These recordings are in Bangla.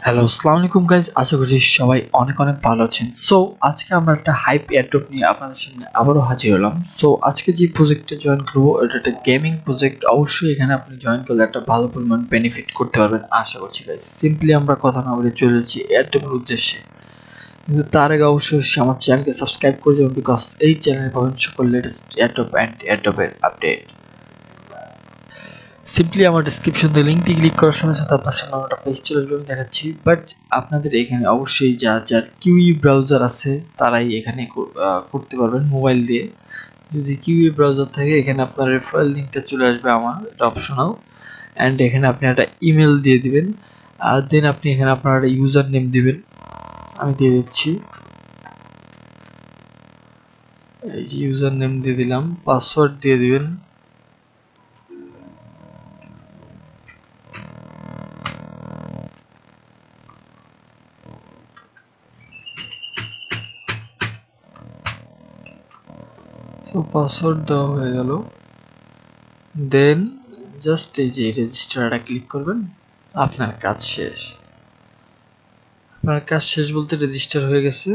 হ্যালো, আসসালামু আলাইকুম গাইস। আশা করছি সবাই অনেক অনেক ভালো আছেন। সো আজকে আমরা একটা হাইপ এয়ারড্রপ নিয়ে আপনাদের সামনে আবারও হাজির হলাম। সো আজকে যে প্রজেক্টে জয়েন করবো এটা একটা গেমিং প্রজেক্ট। অবশ্যই এখানে আপনি জয়েন করলে একটা ভালো পরিমাণ বেনিফিট করতে পারবেন আশা করছি গাইস। সিম্পলি আমরা কথা না বলে চলে যাচ্ছি এয়ারড্রপের উদ্দেশ্যে। কিন্তু তার আগে অবশ্যই আমার চ্যানেলকে সাবস্ক্রাইব করে যাবেন, বিকজ এই চ্যানেলে পাবেন সকল লেটেস্ট এয়ারড্রপ অ্যান্ড এয়ারড্রপের আপডেট। সিম্পলি আমার ডেসক্রিপশন দিয়ে লিঙ্কটি ক্লিক করার সাথে সাথে আপনার সামনে একটা পেজ চলে আসবে, আমি দেখাচ্ছি। বাট আপনাদের এখানে অবশ্যই যার কিউই ব্রাউজার আছে তারাই এখানে করতে পারবেন মোবাইল দিয়ে। যদি কিউই ব্রাউজার থাকে এখানে আপনার রেফারেল লিঙ্কটা চলে আসবে, আমার এটা অপশনাল। অ্যান্ড এখানে আপনি একটা ইমেল দিয়ে দিবেন, আর দেন আপনি এখানে আপনার একটা ইউজার নেম দিবেন। আমি দিয়ে দিচ্ছি, এই যে ইউজার নেম দিয়ে দিলাম, পাসওয়ার্ড দিয়ে দিবেন। তো পাসওয়ার্ড দেওয়া হয়ে গেল। দেন জাস্ট এই যে রেজিস্টারটা ক্লিক করবেন, আপনার কাজ শেষ। আপনার কাজ শেষ বলতে রেজিস্টার হয়ে গেছে।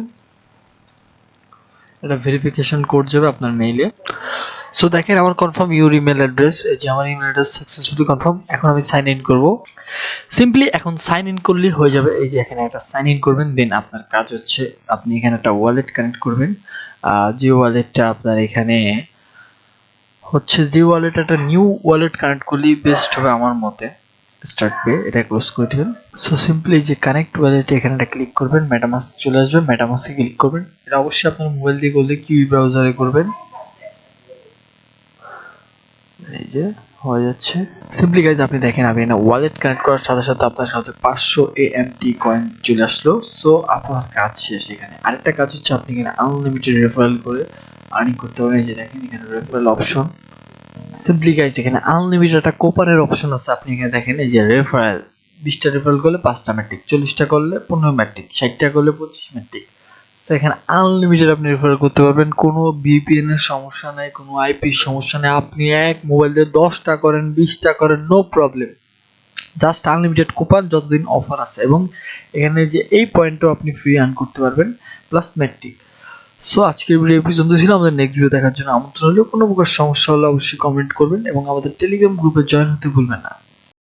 এটা ভেরিফিকেশন কোড যাবে আপনার মেইলে। সো দেখেন আমার কনফার্ম ইউর ইমেল অ্যাড্রেস, এই যে আমার ইমেল অ্যাড্রেস সাকসেসফুলি কনফার্ম। এখন আমি সাইন ইন করব। সিম্পলি এখন সাইন ইন করলেই হয়ে যাবে। এই যে এখানে একটা সাইন ইন করবেন, দেন আপনার কাজ হচ্ছে আপনি এখানে একটা ওয়ালেট কানেক্ট করবেন। যে ওয়ালেটটা আপনার এখানে হচ্ছে, যে ওয়ালেট একটা নিউ ওয়ালেট কানেক্ট করলেই বেস্ট হবে আমার মতে। স্টার্ট পে এটা ক্লোজ করে দিবেন। সো সিম্পলি যে কানেক্ট ওয়ালেট এখানে একটা ক্লিক করবেন, মেটামাস্ক চলে আসবে, মেটামাস্কে ক্লিক করবেন। এটা অবশ্যই আপনার মোবাইল দিয়ে করলে কিউই ব্রাউজারে করবেন। এই যে হয়ে যাচ্ছে। সিম্পলি গাইজ আপনি দেখেন আমি এখানে ওয়ালেট কানেক্ট করার সাথে সাথে আপনার সাথে 500 AMT কয়েন চলে আসলো। সো আপনার কাজ শেষ। এখানে আরেকটা কাজ হচ্ছে আপনি এখানে আনলিমিটেড রেফারেল করে আর্নিং করতে পারেন। এই যে দেখেন এখানে রেফারেল অপশন। সিম্পলি গাইস এখানে আনলিমিটেড একটা কোপারের অপশন আছে। আপনি এখানে দেখেন এই যে রেফারেল, 20টা রেফারেল করলে 5টা ম্যাট্রিক, 40টা করলে 15 ম্যাট্রিক, 60টা করলে 25 ম্যাট্রিক। সো এখানে আনলিমিটেড আপনি রেফারেল করতে পারবেন। কোনো ভিপিএন এর সমস্যা নাই, কোনো আইপির সমস্যা নাই। আপনি এক মোবাইল দিয়ে 10টা করেন, 20টা করেন, no problem. Just unlimited coupon যতদিন অফার আছে, এবং এখানে যে এই পয়েন্টও আপনি ফ্রি আর্ন করতে পারবেন, প্লাস ম্যাট্রিক। সো আজকের ভিডিও এই পর্যন্ত ছিল। আমাদের নেক্সট ভিডিও দেখার জন্য আমন্ত্রণ হলো। কোনো প্রকার সমস্যা হলে অবশ্যই কমেন্ট করবেন এবং আমাদের টেলিগ্রাম গ্রুপে জয়েন হতে ভুলবেন না।